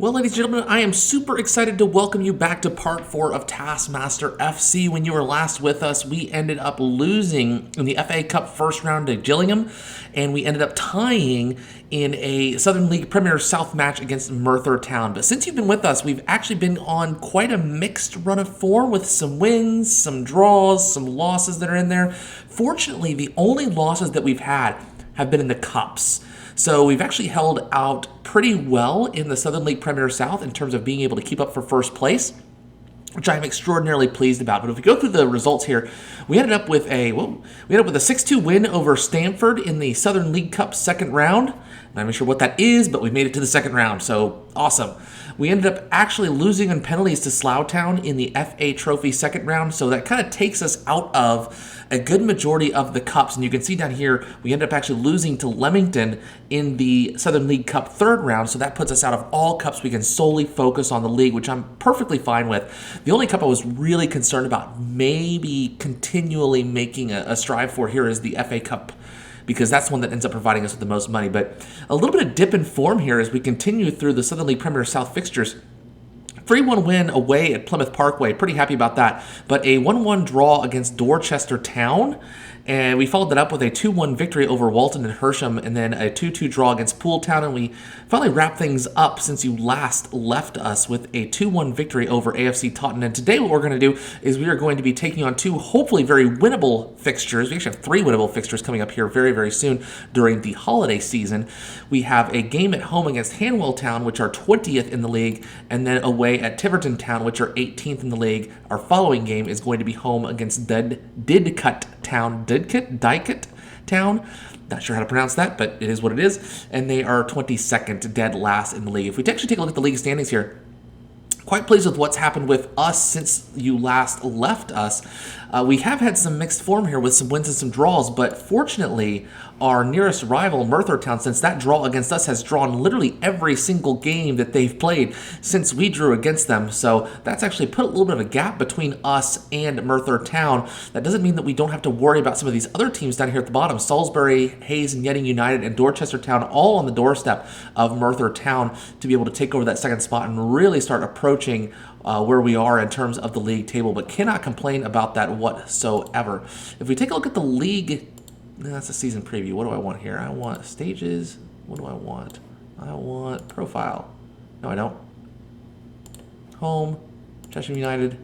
Well, ladies and gentlemen, I am super excited to welcome you back to part 4 of Taskmaster FC. When you were last with us, we ended up losing in the FA Cup first round to Gillingham, and we ended up tying in a Southern League Premier South match against Merthyr Town. But since you've been with us, we've actually been on quite a mixed run of form with some wins, some draws, some losses that are in there. Fortunately, the only losses that we've had have been in the Cups. So we've actually held out pretty well in the Southern League Premier South in terms of being able to keep up for first place, which I'm extraordinarily pleased about. But if we go through the results here, we ended up with a 6-2 win over Stamford in the Southern League Cup second round. I'm not even sure what that is, but we made it to the second round, so awesome. We ended up actually losing on penalties to Slough Town in the FA Trophy second round, so that kind of takes us out of a good majority of the cups. And you can see down here, we ended up actually losing to Leamington in the Southern League Cup third round, so that puts us out of all cups. We can solely focus on the league, which I'm perfectly fine with. The only cup I was really concerned about maybe continually making a strive for here is the FA Cup, because that's the one that ends up providing us with the most money. But a little bit of dip in form here as we continue through the Southern League Premier South fixtures. 3-1 win away at Plymouth Parkway. Pretty happy about that. But a 1-1 draw against Dorchester Town. And we followed that up with a 2-1 victory over Walton and Hersham, and then a 2-2 draw against Poole Town. And we finally wrapped things up since you last left us with a 2-1 victory over AFC Taunton. And today what we're going to do is we are going to be taking on two hopefully very winnable fixtures. We actually have 3 winnable fixtures coming up here very, very soon during the holiday season. We have a game at home against Hanwell Town, which are 20th in the league, and then away at Tiverton Town, which are 18th in the league. Our following game is going to be home against Didcot Town. Didcot Town. Not sure how to pronounce that, but it is what it is. And they are 22nd, dead last in the league. If we actually take a look at the league standings here, quite pleased with what's happened with us since you last left us. We have had some mixed form here with some wins and some draws, but fortunately, our nearest rival, Merthyr Town, since that draw against us has drawn literally every single game that they've played since we drew against them. So that's actually put a little bit of a gap between us and Merthyr Town. That doesn't mean that we don't have to worry about some of these other teams down here at the bottom. Salisbury, Hayes and Yetting United, and Dorchester Town all on the doorstep of Merthyr Town to be able to take over that second spot and really start approaching where we are in terms of the league table, but cannot complain about that whatsoever. If we take a look at the league, that's a season preview. What do I want here? I want stages. What do I want? I want profile. No, I don't. Home, Chesham United.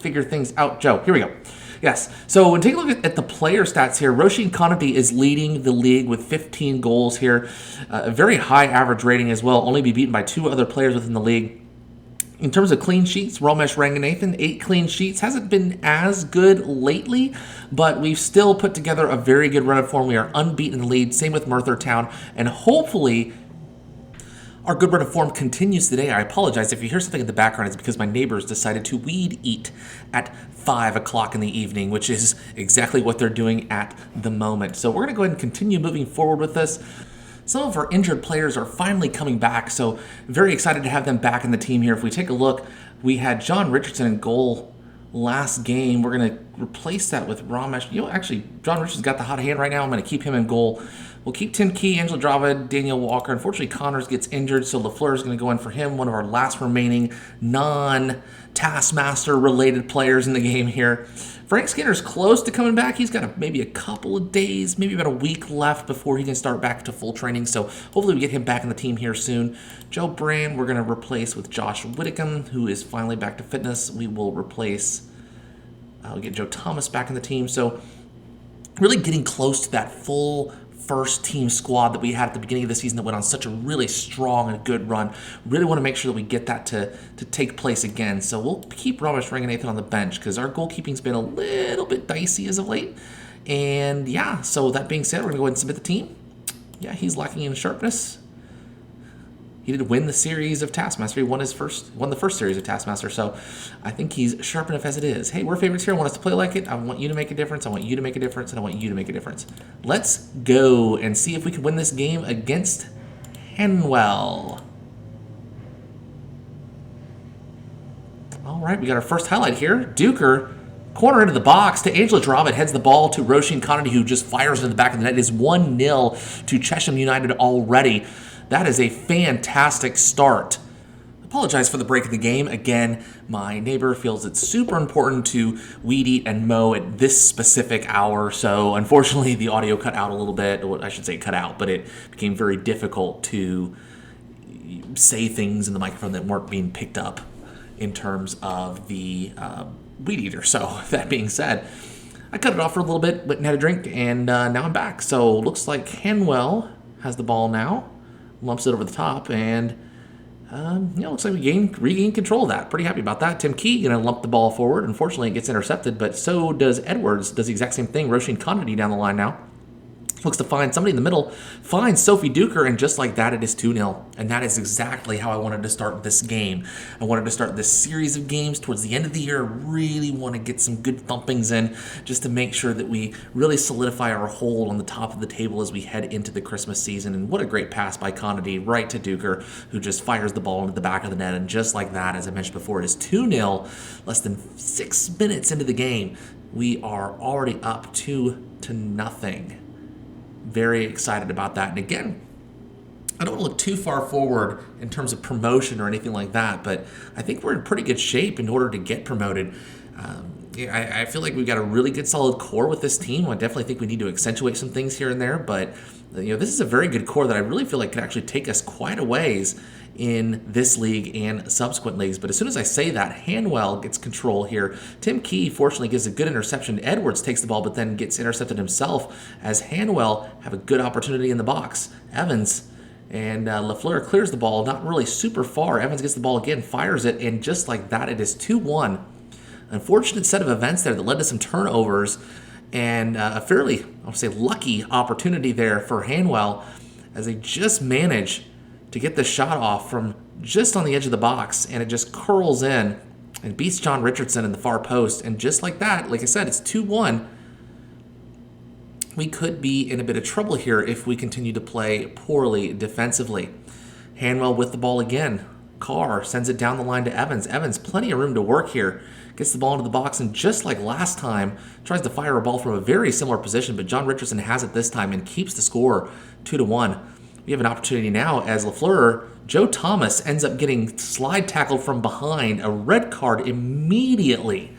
Figure things out, Joe. Here we go. Yes, so when take a look at the player stats here, Roisin Connaughton is leading the league with 15 goals here. A very high average rating as well, only be beaten by 2 other players within the league. In terms of clean sheets, Ramesh Ranganathan, 8 clean sheets. Hasn't been as good lately, but we've still put together a very good run of form. We are unbeaten in the lead. Same with Merthyr Town, and hopefully our good run of form continues today. I apologize if you hear something in the background. It's because my neighbors decided to weed eat at 5 o'clock in the evening, which is exactly what they're doing at the moment. So we're going to go ahead and continue moving forward with this. Some of our injured players are finally coming back, so very excited to have them back in the team here. If we take a look, we had John Richardson in goal last game. We're going to replace that with Ramesh. Actually, John Richardson's got the hot hand right now. I'm going to keep him in goal. We'll keep Tim Key, Angela Dravid, Daniel Walker. Unfortunately, Connors gets injured, so LaFleur is going to go in for him, one of our last remaining non-Taskmaster-related players in the game here. Frank Skinner's close to coming back. He's got maybe a couple of days, maybe about a week left before he can start back to full training. So hopefully we get him back in the team here soon. Joe Brand, we're going to replace with Josh Whitcomb, who is finally back to fitness. We will replace, we'll get Joe Thomas back in the team. So really getting close to that full first team squad that we had at the beginning of the season that went on such a really strong and good run. Really want to make sure that we get that to take place again. So we'll keep Ramesh Ranganathan on the bench because our goalkeeping's been a little bit dicey as of late. And yeah, so that being said, we're going to go ahead and submit the team. Yeah, he's lacking in sharpness. He did win the series of Taskmaster. He won the first series of Taskmaster, so I think he's sharp enough as it is. Hey, we're favorites here. I want us to play like it. I want you to make a difference. I want you to make a difference, and I want you to make a difference. Let's go and see if we can win this game against Hanwell. All right, we got our first highlight here. Duker, corner into the box to Angela Dravid, heads the ball to Roisin Connaughton, who just fires into the back of the net. It is 1-0 to Chesham United already. That is a fantastic start. Apologize for the break in the game. Again, my neighbor feels it's super important to weed eat and mow at this specific hour, so unfortunately the audio cut out a little bit. Well, I should say cut out, but it became very difficult to say things in the microphone that weren't being picked up in terms of the weed eater. So that being said, I cut it off for a little bit, went and had a drink, and now I'm back. So looks like Hanwell has the ball now, lumps it over the top, and looks like we regained control of that. Pretty happy about that. Tim Key going to lump the ball forward. Unfortunately, it gets intercepted, but so does Edwards. Does the exact same thing. Roisin Conity down the line now. Looks to find somebody in the middle. Finds Sophie Duker, and just like that, it is 2-0. And that is exactly how I wanted to start this game. I wanted to start this series of games towards the end of the year. I really want to get some good thumpings in just to make sure that we really solidify our hold on the top of the table as we head into the Christmas season. And what a great pass by Conity right to Duker, who just fires the ball into the back of the net. And just like that, as I mentioned before, it is 2-0. Less than 6 minutes into the game, we are already up 2-0. Very excited about that. And again, I don't want to look too far forward in terms of promotion or anything like that, but I think we're in pretty good shape in order to get promoted. I feel like we've got a really good solid core with this team. I definitely think we need to accentuate some things here and there, but this is a very good core that I really feel like could actually take us quite a ways in this league and subsequent leagues. But as soon as I say that, Hanwell gets control here. Tim Key fortunately gives a good interception. Edwards takes the ball, but then gets intercepted himself as Hanwell have a good opportunity in the box. Evans and Lafleur clears the ball, not really super far. Evans gets the ball again, fires it, and just like that, it is 2-1. Unfortunate set of events there that led to some turnovers and a fairly, I'll say, lucky opportunity there for Hanwell as they just manage to get the shot off from just on the edge of the box, and it just curls in and beats John Richardson in the far post. And just like that, like I said, it's 2-1. We could be in a bit of trouble here if we continue to play poorly defensively. Hanwell with the ball again. Carr sends it down the line to Evans. Evans, plenty of room to work here. Gets the ball into the box, and just like last time, tries to fire a ball from a very similar position, but John Richardson has it this time and keeps the score 2-1. We have an opportunity now as Lafleur, Joe Thomas ends up getting slide tackled from behind, a red card immediately.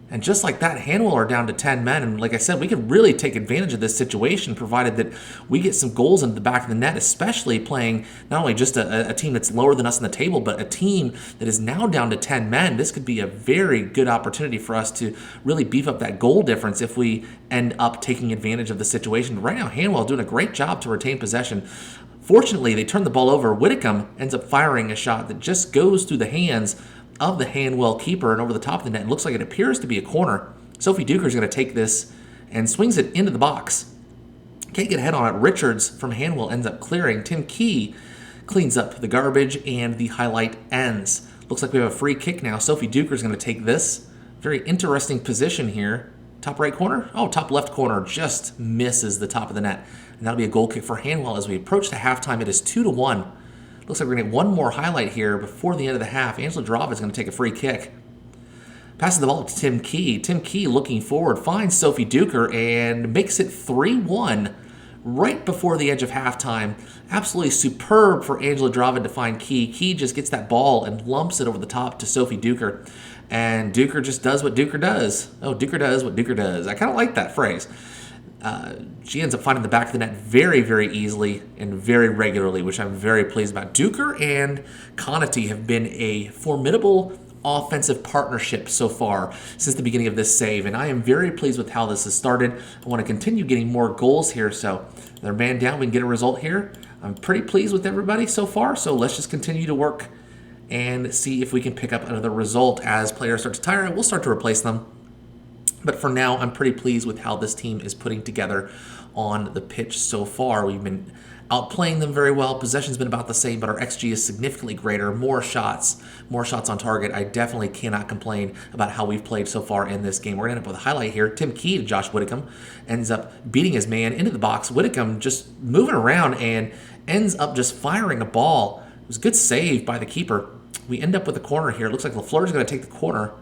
And just like that, Hanwell are down to 10 men. And like I said, we could really take advantage of this situation provided that we get some goals into the back of the net, especially playing not only just a team that's lower than us in the table, but a team that is now down to 10 men. This could be a very good opportunity for us to really beef up that goal difference if we end up taking advantage of the situation. Right now, Hanwell doing a great job to retain possession. Fortunately, they turn the ball over. Whitcomb ends up firing a shot that just goes through the hands of the Hanwell keeper and over the top of the net. It looks like it appears to be a corner. Sophie Duker is going to take this and swings it into the box. Can't get a head on it. Richards from Hanwell ends up clearing. Tim Key cleans up the garbage, and the highlight ends. Looks like we have a free kick now. Sophie Duker is going to take this. Very interesting position here. Top right corner? Oh, top left corner. Just misses the top of the net. And that'll be a goal kick for Hanwell as we approach the halftime. It is 2-1. Looks like we're going to get one more highlight here before the end of the half. Angela Drava is going to take a free kick. Passes the ball to Tim Key. Tim Key looking forward, finds Sophie Duker, and makes it 3-1 right before the edge of halftime. Absolutely superb for Angela Drava to find Key. Key just gets that ball and lumps it over the top to Sophie Duker. And Duker just does what Duker does. Oh, Duker does what Duker does. I kind of like that phrase. She ends up finding the back of the net very, very easily and very regularly, which I'm very pleased about. Duker and Conity have been a formidable offensive partnership so far since the beginning of this save, and I am very pleased with how this has started. I want to continue getting more goals here, so they're man down. We can get a result here. I'm pretty pleased with everybody so far, so let's just continue to work and see if we can pick up another result. As players start to tire, we'll start to replace them. But for now, I'm pretty pleased with how this team is putting together on the pitch so far. We've been outplaying them very well. Possession's been about the same, but our XG is significantly greater. More shots on target. I definitely cannot complain about how we've played so far in this game. We're going to end up with a highlight here. Tim Key to Josh Whitcomb ends up beating his man into the box. Whitcomb just moving around and ends up just firing a ball. It was a good save by the keeper. We end up with a corner here. It looks like Lafleur is going to take the corner.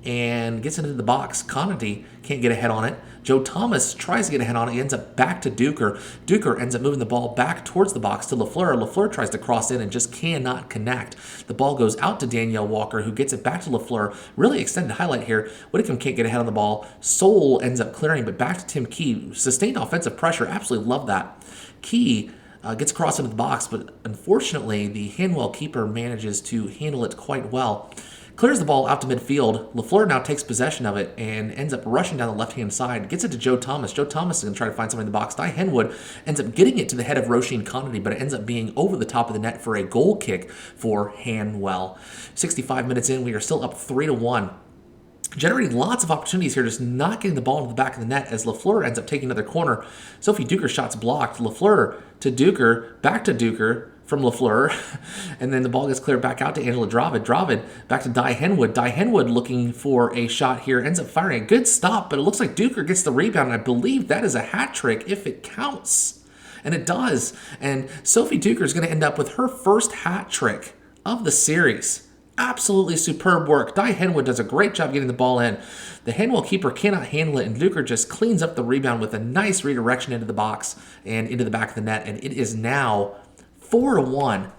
and gets into the box. Conity can't get ahead on it. Joe Thomas tries to get ahead on it. He ends up back to Duker. Duker ends up moving the ball back towards the box to Lafleur. Lafleur tries to cross in and just cannot connect. The ball goes out to Danielle Walker, who gets it back to Lafleur. Really extended highlight here. Whitcomb can't get ahead on the ball. Soul ends up clearing, but back to Tim Key. Sustained offensive pressure. Absolutely love that. Key gets across into the box, but unfortunately, the Hanwell keeper manages to handle it quite well. Clears the ball out to midfield. Lafleur now takes possession of it and ends up rushing down the left-hand side. Gets it to Joe Thomas. Joe Thomas is going to try to find somebody in the box. Di Henwood ends up getting it to the head of Roisin Conity, but it ends up being over the top of the net for a goal kick for Hanwell. 65 minutes in, we are still up 3-1. Generating lots of opportunities here, just not getting the ball into the back of the net as Lafleur ends up taking another corner. Sophie Duker's shot's blocked. Lafleur to Duker, back to Duker from Lafleur, and then the ball gets cleared back out to Angela Dravid. Dravid back to Di Henwood. Di Henwood looking for a shot here, ends up firing a good stop, but it looks like Duker gets the rebound, and I believe that is a hat trick if it counts. And it does. And Sophie Duker is going to end up with her first hat trick of the series. Absolutely superb work. Di Henwood does a great job getting the ball in. The Hanwell keeper cannot handle it, and Duker just cleans up the rebound with a nice redirection into the box and into the back of the net, and it is now 4-1.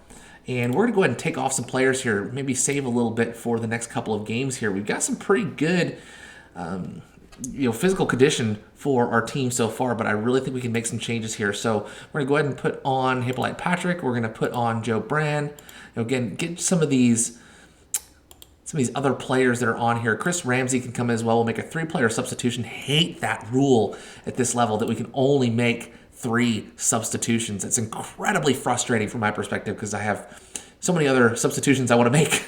And we're going to go ahead and take off some players here, maybe save a little bit for the next couple of games here. We've got some pretty good physical condition for our team so far, but I really think we can make some changes here. So we're going to go ahead and put on Hippolyte Patrick. We're going to put on Joe Brand. Again, get some of these other players that are on here. Chris Ramsey can come in as well. We'll make a 3-player substitution. Hate that rule at this level that we can only make 3 substitutions. It's incredibly frustrating from my perspective because I have so many other substitutions I want to make.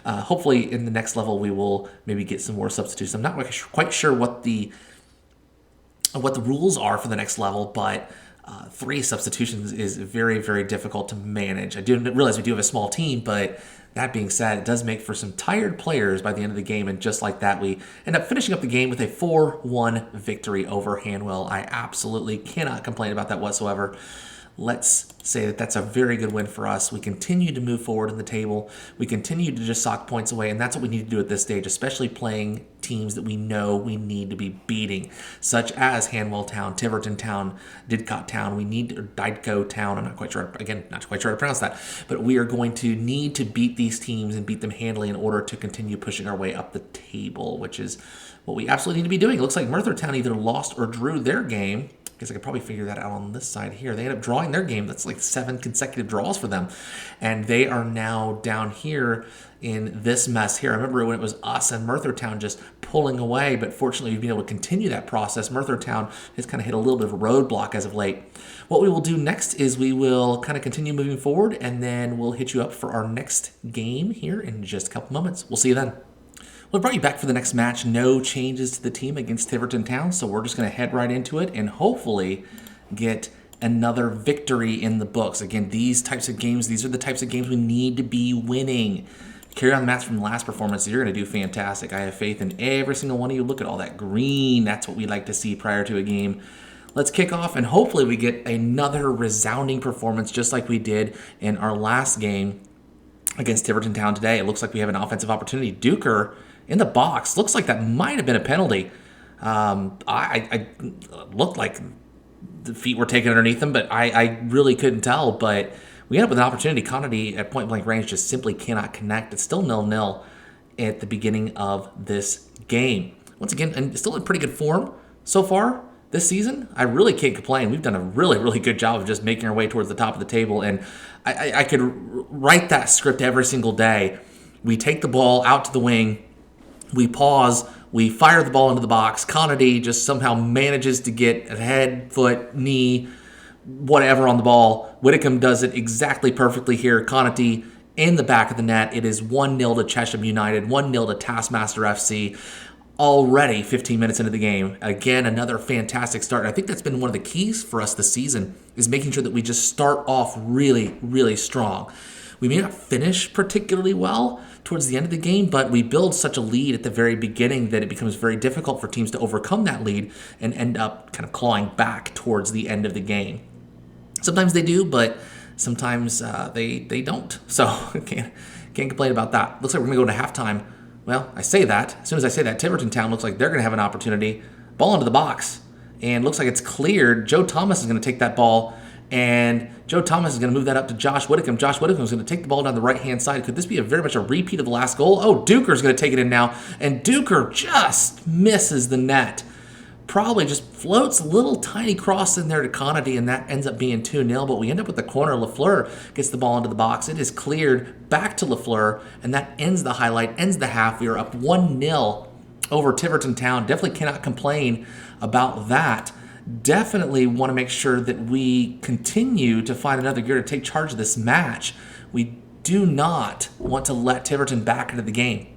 Hopefully in the next level we will maybe get some more substitutions. I'm not quite sure what the rules are for the next level, but 3 substitutions is very, very difficult to manage. I do realize we do have a small team, but that being said, it does make for some tired players by the end of the game, and just like that, we end up finishing up the game with a 4-1 victory over Hanwell. I absolutely cannot complain about that whatsoever. Let's say that that's a very good win for us. We continue to move forward in the table. We continue to just sock points away, and that's what we need to do at this stage, especially playing teams that we know we need to be beating, such as Hanwell Town, Tiverton Town, Didcot Town. We need Didco Town. I'm not quite sure how to pronounce that, but we are going to need to beat these teams and beat them handily in order to continue pushing our way up the table, which is what we absolutely need to be doing. It looks like Merthyr Town either lost or drew their game. I guess I could probably figure that out on this side here. They end up drawing their game. That's like 7 consecutive draws for them. And they are now down here in this mess here. I remember when it was us and Merthyr Town just pulling away, but fortunately we've been able to continue that process. Merthyr Town has kind of hit a little bit of a roadblock as of late. What we will do next is we will kind of continue moving forward, and then we'll hit you up for our next game here in just a couple moments. We'll see you then. We'll bring you back for the next match. No changes to the team against Tiverton Town, so we're just going to head right into it and hopefully get another victory in the books. Again, these types of games, these are the types of games we need to be winning. Carry on the match from the last performance. You're going to do fantastic. I have faith in every single one of you. Look at all that green. That's what we like to see prior to a game. Let's kick off, and hopefully we get another resounding performance just like we did in our last game against Tiverton Town today. It looks like we have an offensive opportunity. Duker in the box. Looks like that might have been a penalty. I looked like the feet were taken underneath him, but I really couldn't tell. But we end up with an opportunity. Conity at point-blank range just simply cannot connect. It's still 0-0 at the beginning of this game. Once again, and still in pretty good form so far this season. I really can't complain. We've done a really, really good job of just making our way towards the top of the table, and I could write that script every single day. We take the ball out to the wing, we pause, we fire the ball into the box. Conity just somehow manages to get a head, foot, knee, whatever on the ball. Whitcomb does it exactly perfectly here. Conity in the back of the net. It is 1-0 to Chesham United, 1-0 to Taskmaster FC. Already 15 minutes into the game. Again, another fantastic start. I think that's been one of the keys for us this season, is making sure that we just start off really, really strong. We may not finish particularly well towards the end of the game, but we build such a lead at the very beginning that it becomes very difficult for teams to overcome that lead and end up kind of clawing back towards the end of the game. Sometimes they do, but sometimes they don't. So can't complain about that. Looks like we're going to go to halftime Well, I say that. As soon as I say that, Tiverton Town looks like they're going to have an opportunity. Ball into the box. And looks like it's cleared. Joe Thomas is going to take that ball. And Joe Thomas is going to move that up to Josh Whitcomb. Josh Whitcomb is going to take the ball down the right-hand side. Could this be very much a repeat of the last goal? Oh, Duker's going to take it in now. And Duker just misses the net. Probably just floats a little tiny cross in there to Conady, and that ends up being 2-0. But we end up with the corner. Lafleur gets the ball into the box. It is cleared back to Lafleur, and that ends the highlight, ends the half. We are up 1-0 over Tiverton Town. Definitely cannot complain about that. Definitely want to make sure that we continue to find another gear to take charge of this match. We do not want to let Tiverton back into the game.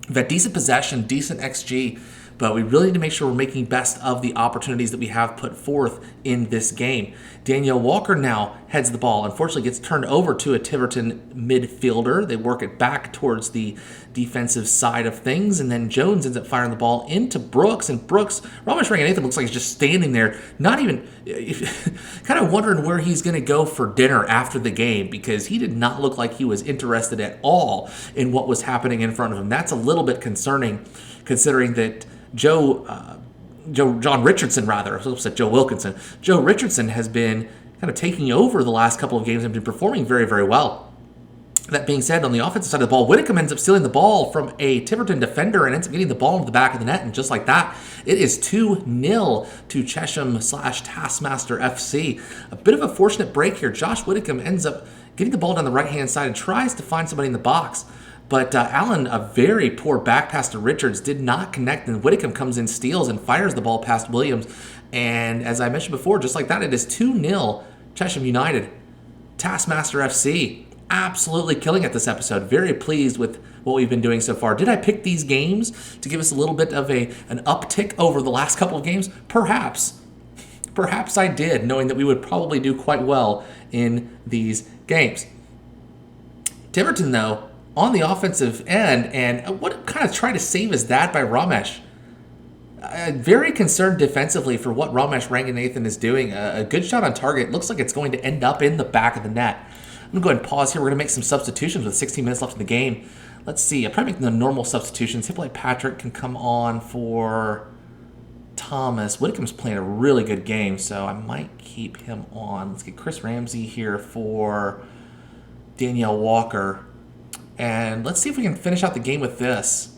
We've had decent possession, decent XG, but we really need to make sure we're making best of the opportunities that we have put forth in this game. Danielle Walker now heads the ball. Unfortunately, gets turned over to a Tiverton midfielder. They work it back towards the defensive side of things, and then Jones ends up firing the ball into Brooks, and Brooks, Ramesh Ranganathan looks like he's just standing there, not even, kind of wondering where he's going to go for dinner after the game, because he did not look like he was interested at all in what was happening in front of him. That's a little bit concerning, considering that John Richardson, rather. I was said Joe Wilkinson. Joe Richardson has been kind of taking over the last couple of games and been performing very, very well. That being said, on the offensive side of the ball, Whitcomb ends up stealing the ball from a Tiverton defender and ends up getting the ball into the back of the net. And just like that, it is 2-0 to Chesham/Taskmaster FC. A bit of a fortunate break here. Josh Whitcomb ends up getting the ball down the right-hand side and tries to find somebody in the box. But Allen, a very poor back pass to Richards, did not connect, and Whitcomb comes in, steals, and fires the ball past Williams. And as I mentioned before, just like that, it is 2-0 Chesham United. Taskmaster FC absolutely killing it this episode. Very pleased with what we've been doing so far. Did I pick these games to give us a little bit of an uptick over the last couple of games? Perhaps. Perhaps I did, knowing that we would probably do quite well in these games. Tiverton, though, on the offensive end, and what kind of try to save is that by Ramesh? Very concerned defensively for what Ramesh Ranganathan is doing. A good shot on target. Looks like it's going to end up in the back of the net. I'm going to go ahead and pause here. We're going to make some substitutions with 16 minutes left in the game. Let's see. I'm probably making the normal substitutions. Hippolyte Patrick can come on for Thomas. Whitcomb's playing a really good game, so I might keep him on. Let's get Chris Ramsey here for Danielle Walker. And let's see if we can finish out the game with this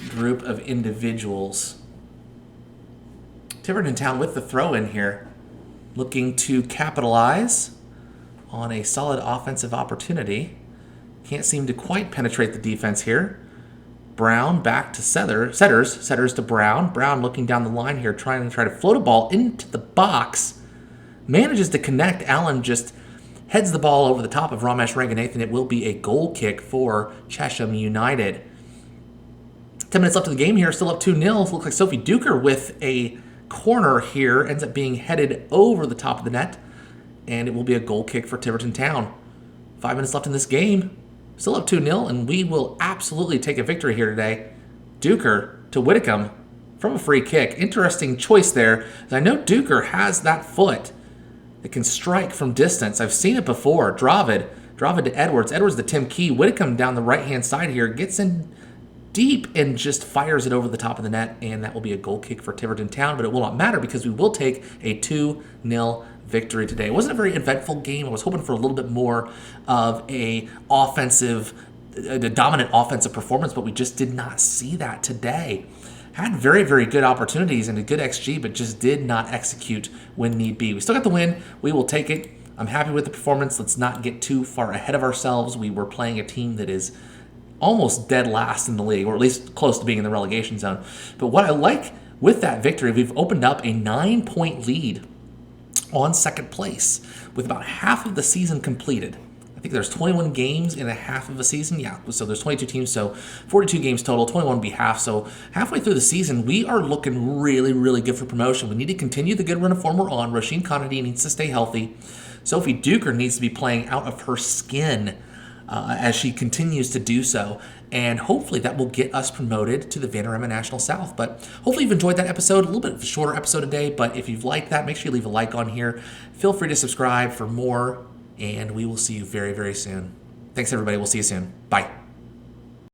group of individuals. Tiverton Town with the throw in here, looking to capitalize on a solid offensive opportunity. Can't seem to quite penetrate the defense here. Brown back to Setters to Brown. Brown looking down the line here, trying to float a ball into the box. Manages to connect. Allen just heads the ball over the top of Ramesh Ranganathan. It will be a goal kick for Chesham United. 10 minutes left in the game here, still up 2-0. Looks like Sophie Duker with a corner here. Ends up being headed over the top of the net. And it will be a goal kick for Tiverton Town. 5 minutes left in this game. Still up 2-0, and we will absolutely take a victory here today. Duker to Whitcomb from a free kick. Interesting choice there, as I know Duker has that foot that can strike from distance. I've seen it before. David to Edwards. Edwards to Tim Key. Whitcomb down the right-hand side here. Gets in deep and just fires it over the top of the net. And that will be a goal kick for Tiverton Town. But it will not matter because we will take a 2-0 victory today. It wasn't a very eventful game. I was hoping for a little bit more of a dominant offensive performance, but we just did not see that today. Had very, very good opportunities and a good XG, but just did not execute when need be. We still got the win. We will take it. I'm happy with the performance. Let's not get too far ahead of ourselves. We were playing a team that is almost dead last in the league, or at least close to being in the relegation zone. But what I like with that victory, we've opened up a 9-point lead on second place with about half of the season completed. I think there's 21 games in a half of a season. Yeah, so there's 22 teams, so 42 games total, 21 would be half. So halfway through the season, we are looking really, really good for promotion. We need to continue the good run of form we're on. Roisin Conady needs to stay healthy. Sophie Duker needs to be playing out of her skin as she continues to do so. And hopefully that will get us promoted to the Vanarama National South. But hopefully you've enjoyed that episode. A little bit of a shorter episode today, but if you've liked that, make sure you leave a like on here. Feel free to subscribe for more, and we will see you very, very soon. Thanks, everybody. We'll see you soon. Bye.